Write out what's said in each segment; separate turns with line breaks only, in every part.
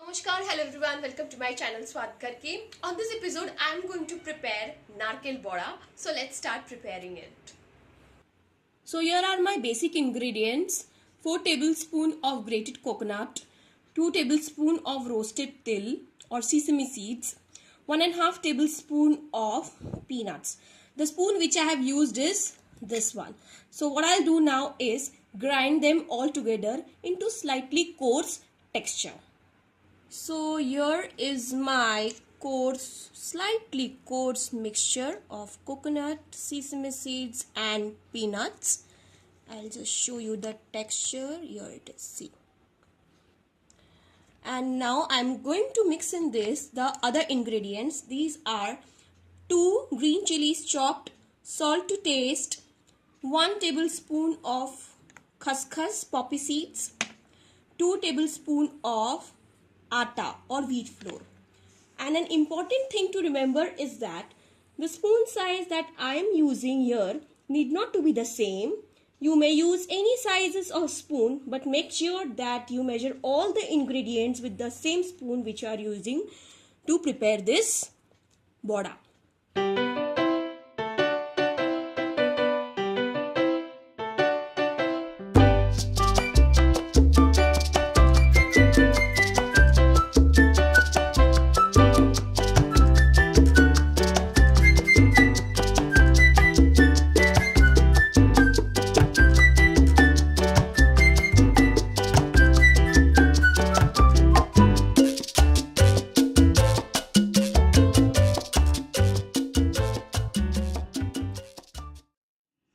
Namaskar, hello everyone, welcome to my channel Swad Karke. On this episode, I am going to prepare Narkol Boda. So let's start preparing it. So here are my basic ingredients. 4 tablespoons of grated coconut, 2 tablespoons of roasted till or sesame seeds, 1.5 tablespoon of peanuts. The spoon which I have used is this one. So what I'll do now is grind them all together into slightly coarse texture. So here is my slightly coarse mixture of coconut, sesame seeds and peanuts. I'll just show you the texture. Here it is, see. And now I'm going to mix in this the other ingredients. These are 2 green chilies chopped, salt to taste, 1 tablespoon of khaskhas poppy seeds, 2 tablespoons of atta or wheat flour. And an important thing to remember is that the spoon size that I am using here need not to be the same. You may use any sizes of spoon, but make sure that you measure all the ingredients with the same spoon which you are using to prepare this boda.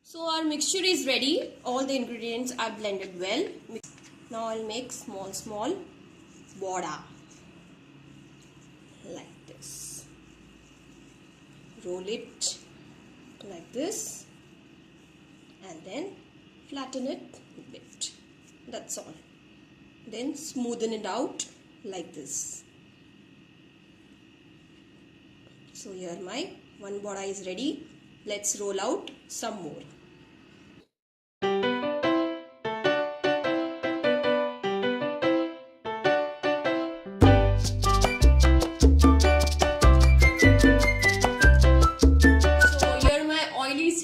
So our mixture is ready. All the ingredients are blended well. Now I'll make small boda like this. Roll it like this and then flatten it a bit. That's all. Then smoothen it out like this. So here my one boda is ready. Let's roll out some more.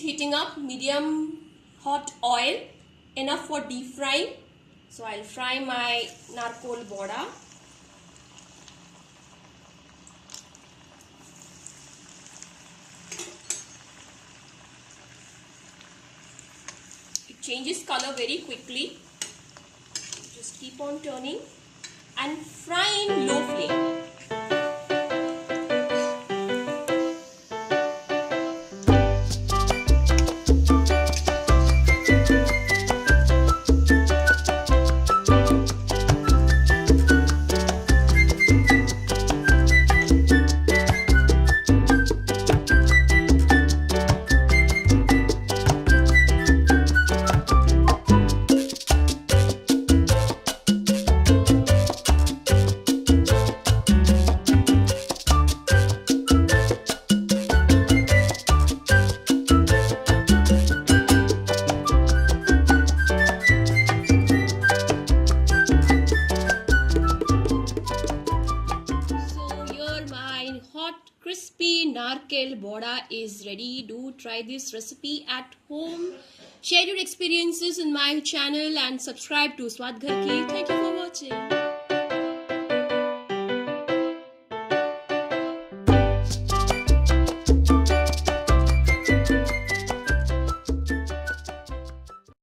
Heating up, medium hot oil, enough for deep frying. So I'll fry my Narkol Boda. It changes color very quickly. Just keep on turning and fry in low flame. Crispy Narkol Boda is ready. Do try this recipe at home. Share your experiences in my channel and subscribe to Swad Karke. Thank you for watching.